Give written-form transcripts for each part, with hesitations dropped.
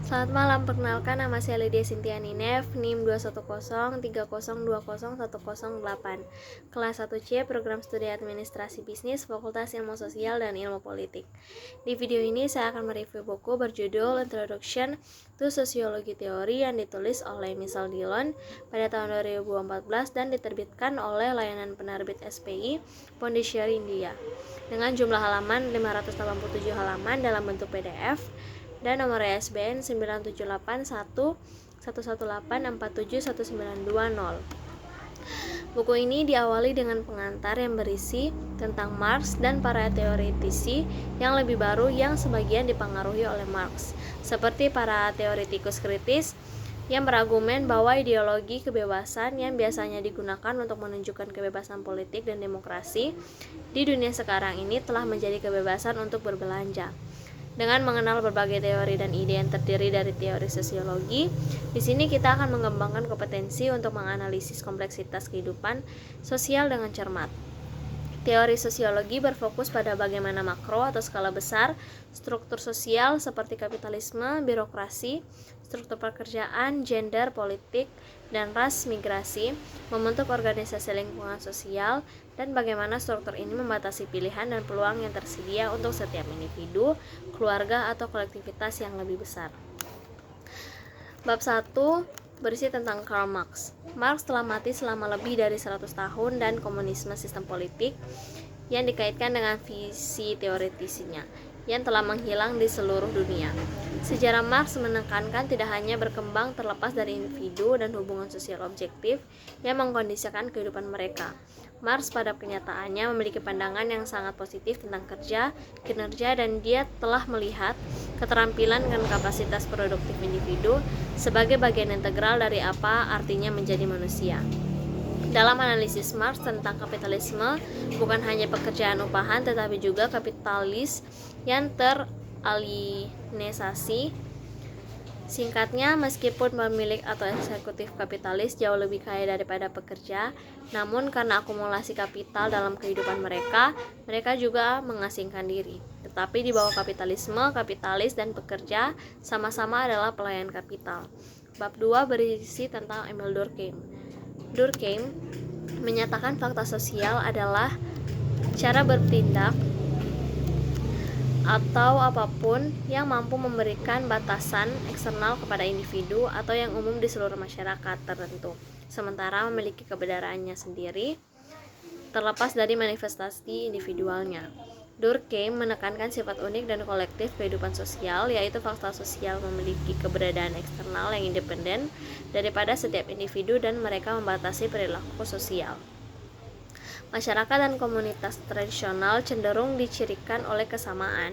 Selamat malam, perkenalkan nama saya Lydia Cynthia Ninef, NIM 21030201008, kelas 1C, Program Studi Administrasi Bisnis, Fakultas Ilmu Sosial dan Ilmu Politik. Di video ini saya akan mereview buku berjudul Introduction to Sociology Theory yang ditulis oleh Michel Dillon pada tahun 2014 dan diterbitkan oleh layanan penerbit SPI Pondichere India dengan jumlah halaman 587 halaman dalam bentuk PDF dan nomor ISBN 9781118471920. Buku ini diawali dengan pengantar yang berisi tentang Marx dan para teoretisi yang lebih baru yang sebagian dipengaruhi oleh Marx, seperti para teoretikus kritis yang berargumen bahwa ideologi kebebasan yang biasanya digunakan untuk menunjukkan kebebasan politik dan demokrasi di dunia sekarang ini telah menjadi kebebasan untuk berbelanja. Dengan mengenal berbagai teori dan ide yang terdiri dari teori sosiologi, di sini kita akan mengembangkan kompetensi untuk menganalisis kompleksitas kehidupan sosial dengan cermat. Teori sosiologi berfokus pada bagaimana makro atau skala besar struktur sosial seperti kapitalisme, birokrasi, struktur pekerjaan, gender, politik, dan ras migrasi membentuk organisasi lingkungan sosial dan bagaimana struktur ini membatasi pilihan dan peluang yang tersedia untuk setiap individu, keluarga, atau kolektivitas yang lebih besar. Bab 1 berisi tentang Karl Marx. Marx telah mati selama lebih dari 100 tahun dan komunisme sistem politik yang dikaitkan dengan visi teoretisinya yang telah menghilang di seluruh dunia. Sejarah Marx menekankan tidak hanya berkembang terlepas dari individu dan hubungan sosial objektif yang mengkondisikan kehidupan mereka. Marx pada kenyataannya memiliki pandangan yang sangat positif tentang kerja, kinerja, dan dia telah melihat keterampilan dan kapasitas produktif individu sebagai bagian integral dari apa artinya menjadi manusia. Dalam analisis Marx tentang kapitalisme, bukan hanya pekerjaan upahan tetapi juga kapitalis yang teralienisasi. Singkatnya, meskipun pemilik atau eksekutif kapitalis jauh lebih kaya daripada pekerja, namun karena akumulasi kapital dalam kehidupan mereka juga mengasingkan diri. Tetapi di bawah kapitalisme, kapitalis dan pekerja sama-sama adalah pelayan kapital. Bab 2 berisi tentang Emile Durkheim. Durkheim menyatakan fakta sosial adalah cara bertindak atau apapun yang mampu memberikan batasan eksternal kepada individu atau yang umum di seluruh masyarakat tertentu, sementara memiliki kebenarannya sendiri terlepas dari manifestasi individualnya. Durkheim menekankan sifat unik dan kolektif kehidupan sosial, yaitu fakta sosial memiliki keberadaan eksternal yang independen daripada setiap individu dan mereka membatasi perilaku sosial. Masyarakat dan komunitas tradisional cenderung dicirikan oleh kesamaan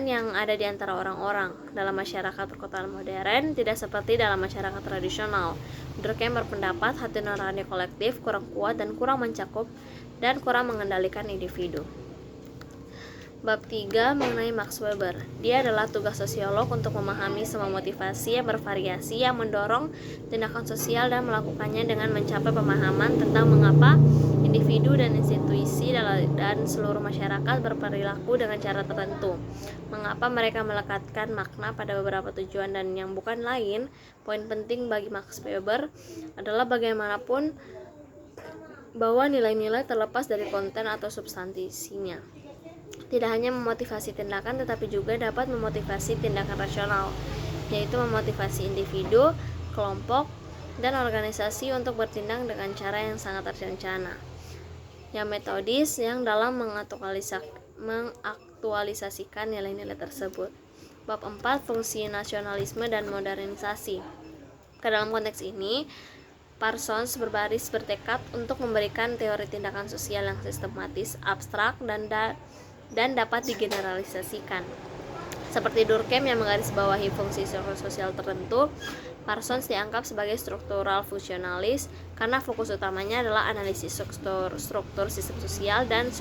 yang ada di antara orang-orang. Dalam masyarakat perkotaan modern, tidak seperti dalam masyarakat tradisional. Durkheim berpendapat hati nurani kolektif kurang kuat dan kurang mencakup dan kurang mengendalikan individu. Bab 3 mengenai Max Weber. Dia adalah tugas sosiolog untuk memahami semua motivasi yang bervariasi yang mendorong tindakan sosial dan melakukannya dengan mencapai pemahaman tentang mengapa individu dan institusi dan seluruh masyarakat berperilaku dengan cara tertentu, mengapa mereka melekatkan makna pada beberapa tujuan, dan yang bukan lain. Poin penting bagi Max Weber adalah bagaimanapun bahwa nilai-nilai terlepas dari konten atau substansinya tidak hanya memotivasi tindakan tetapi juga dapat memotivasi tindakan rasional, yaitu memotivasi individu, kelompok, dan organisasi untuk bertindak dengan cara yang sangat terencana, yang metodis, yang dalam mengaktualisasikan nilai-nilai tersebut. Bab 4 fungsi nasionalisme dan modernisasi. Ke dalam konteks ini, Parsons bertekad untuk memberikan teori tindakan sosial yang sistematis, abstrak, dan dapat digeneralisasikan. Seperti Durkheim yang menggarisbawahi fungsi sosial tertentu, Parsons dianggap sebagai struktural fungsionalis karena fokus utamanya adalah analisis struktur sistem sosial dan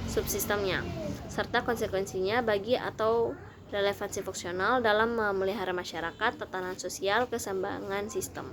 subsistemnya, serta konsekuensinya bagi atau relevansi fungsional dalam memelihara masyarakat, tatanan sosial, keseimbangan sistem.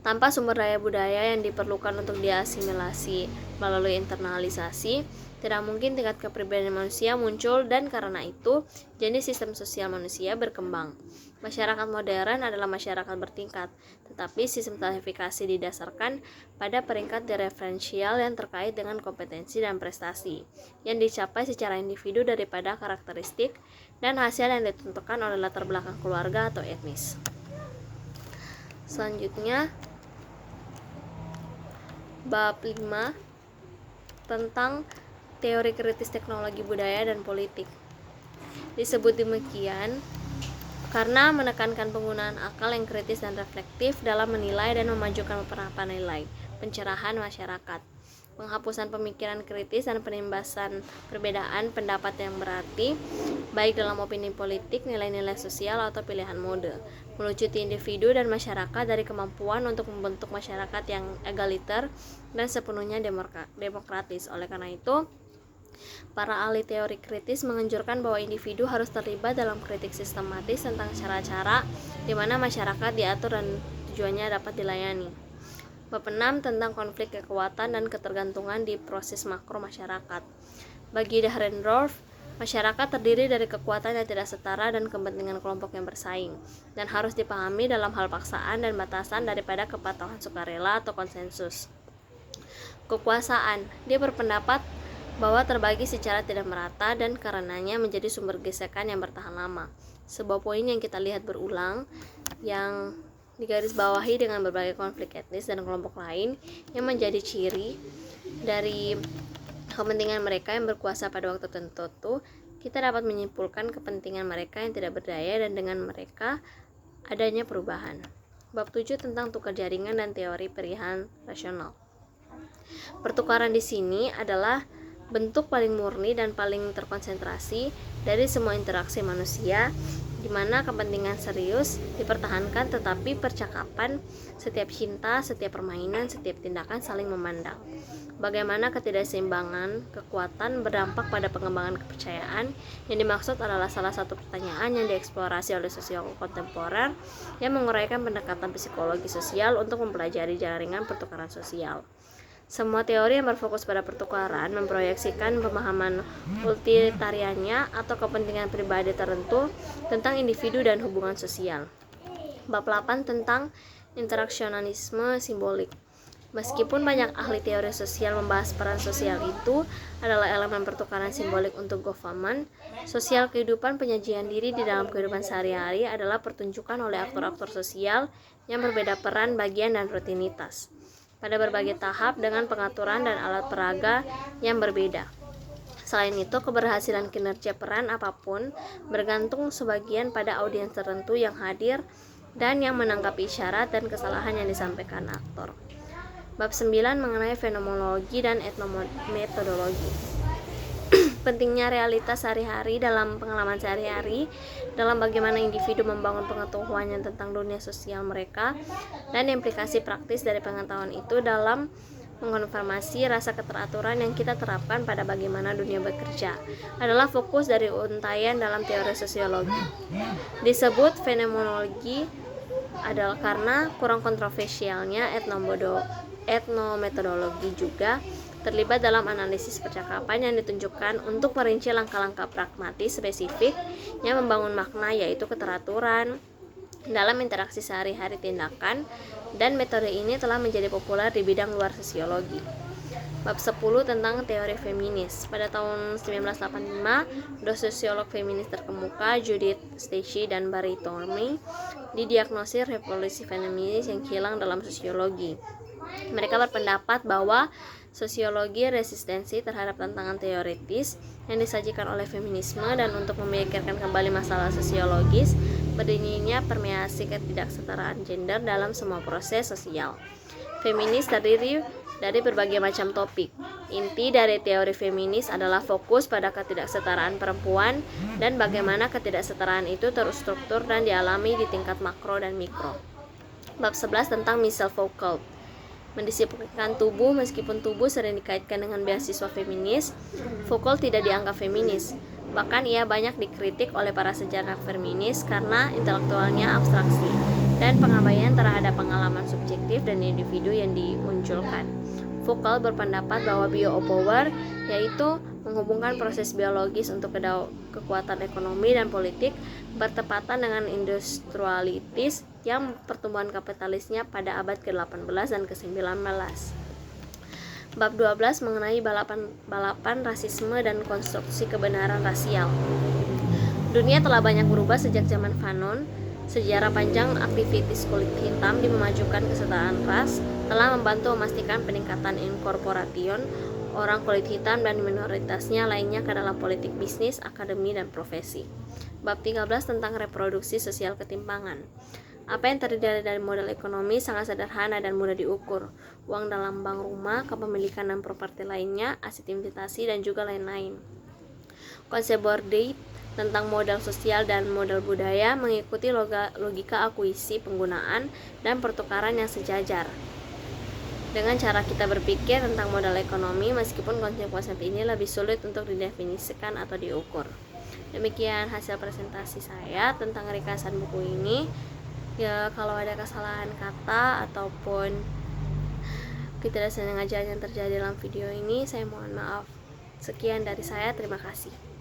Tanpa sumber daya budaya yang diperlukan untuk diasimilasi melalui internalisasi, Tidak mungkin tingkat kepribadian manusia muncul, dan karena itu jenis sistem sosial manusia berkembang. Masyarakat modern adalah masyarakat bertingkat, tetapi sistem klasifikasi didasarkan pada peringkat diferensial yang terkait dengan kompetensi dan prestasi yang dicapai secara individu daripada karakteristik dan hasil yang ditentukan oleh latar belakang keluarga atau etnis. Selanjutnya, bab 5 tentang teori kritis teknologi budaya dan politik. Disebut demikian karena menekankan penggunaan akal yang kritis dan reflektif dalam menilai dan memajukan penerapan nilai, pencerahan masyarakat, penghapusan pemikiran kritis dan penimbasan perbedaan pendapat yang berarti, baik dalam opini politik, nilai-nilai sosial, atau pilihan mode, melucuti individu dan masyarakat dari kemampuan untuk membentuk masyarakat yang egaliter dan sepenuhnya demokratis. Oleh karena itu, para ahli teori kritis menganjurkan bahwa individu harus terlibat dalam kritik sistematis tentang cara-cara di mana masyarakat diatur dan tujuannya dapat dilayani. Bab 6 tentang konflik kekuatan dan ketergantungan di proses makro masyarakat. Bagi Dahrendorf, masyarakat terdiri dari kekuatan yang tidak setara dan kepentingan kelompok yang bersaing, dan harus dipahami dalam hal paksaan dan batasan daripada kepatuhan sukarela atau konsensus. Kekuasaan, dia berpendapat bahwa terbagi secara tidak merata dan karenanya menjadi sumber gesekan yang bertahan lama. Sebuah poin yang kita lihat berulang, yang digarisbawahi dengan berbagai konflik etnis dan kelompok lain yang menjadi ciri dari kepentingan mereka yang berkuasa pada waktu tertentu. Kita dapat menyimpulkan kepentingan mereka yang tidak berdaya dan dengan mereka adanya perubahan. Bab 7 tentang tukar jaringan dan teori pilihan rasional. Pertukaran di sini adalah bentuk paling murni dan paling terkonsentrasi dari semua interaksi manusia, di mana kepentingan serius dipertahankan, tetapi percakapan, setiap cinta, setiap permainan, setiap tindakan saling memandang. Bagaimana ketidakseimbangan kekuatan berdampak pada pengembangan kepercayaan yang dimaksud adalah salah satu pertanyaan yang dieksplorasi oleh sosiolog kontemporer yang menguraikan pendekatan psikologi sosial untuk mempelajari jaringan pertukaran sosial. Semua teori yang berfokus pada pertukaran memproyeksikan pemahaman utilitariannya atau kepentingan pribadi tertentu tentang individu dan hubungan sosial. Bab 8 tentang interaksionalisme simbolik. Meskipun banyak ahli teori sosial membahas peran sosial itu adalah elemen pertukaran simbolik untuk Goffman, sosial kehidupan penyajian diri di dalam kehidupan sehari-hari adalah pertunjukan oleh aktor-aktor sosial yang berbeda peran, bagian, dan rutinitas pada berbagai tahap dengan pengaturan dan alat peraga yang berbeda. Selain itu, keberhasilan kinerja peran apapun bergantung sebagian pada audiens tertentu yang hadir dan yang menangkap isyarat dan kesalahan yang disampaikan aktor. Bab 9 mengenai fenomenologi dan etnometodologi. Pentingnya realitas sehari-hari dalam pengalaman sehari-hari, dalam bagaimana individu membangun pengetahuannya tentang dunia sosial mereka, dan implikasi praktis dari pengetahuan itu dalam mengkonfirmasi rasa keteraturan yang kita terapkan pada bagaimana dunia bekerja, adalah fokus dari untaian dalam teori sosiologi. Disebut fenomenologi adalah karena kurang kontroversialnya etnometodologi juga terlibat dalam analisis percakapan yang ditunjukkan untuk merinci langkah-langkah pragmatis spesifik yang membangun makna, yaitu keteraturan dalam interaksi sehari-hari tindakan, dan metode ini telah menjadi populer di bidang luar sosiologi. Bab 10 tentang teori feminis. Pada tahun 1985, dua sosiolog feminis terkemuka, Judith Stacey dan Barry Tormey, didiagnosis revolusi feminis yang hilang dalam sosiologi. Mereka berpendapat bahwa sosiologi resistensi terhadap tantangan teoritis yang disajikan oleh feminisme, dan untuk memikirkan kembali masalah sosiologis, berdirinya permeasi ketidaksetaraan gender dalam semua proses sosial. Feminis terdiri dari berbagai macam topik. Inti dari teori feminis adalah fokus pada ketidaksetaraan perempuan dan bagaimana ketidaksetaraan itu terstruktur dan dialami di tingkat makro dan mikro. Bab 11 tentang Michel Foucault. Mendisiplinkan tubuh. Meskipun tubuh sering dikaitkan dengan beasiswa feminis, Foucault tidak dianggap feminis. Bahkan ia banyak dikritik oleh para sejarawan feminis karena intelektualnya abstraksi dan pengabaian terhadap pengalaman subjektif dan individu yang dimunculkan. Foucault berpendapat bahwa bio-power, yaitu menghubungkan proses biologis untuk kekuatan ekonomi dan politik bertepatan dengan industrialitis yang pertumbuhan kapitalisnya pada abad ke-18 dan ke-19. Bab 12 mengenai balapan rasisme dan konstruksi kebenaran rasial. Dunia telah banyak berubah sejak zaman Fanon. Sejarah panjang aktivitas kulit hitam di memajukan kesetaraan ras telah membantu memastikan peningkatan inkorporasi orang kulit hitam dan minoritasnya lainnya ke dalam politik, bisnis, akademi, dan profesi. Bab 13 tentang reproduksi sosial ketimpangan. Apa yang terdiri dari model ekonomi sangat sederhana dan mudah diukur. Uang dalam bank rumah, kepemilikan dan properti lainnya, aset investasi, dan juga lain-lain. Konsep Bourdieu tentang modal sosial dan modal budaya mengikuti logika akuisisi penggunaan dan pertukaran yang sejajar dengan cara kita berpikir tentang modal ekonomi, meskipun konsep-konsep ini lebih sulit untuk didefinisikan atau diukur. Demikian hasil presentasi saya tentang ringkasan buku ini. Ya, kalau ada kesalahan kata ataupun ketidaksengajaan yang terjadi dalam video ini, saya mohon maaf. Sekian dari saya, terima kasih.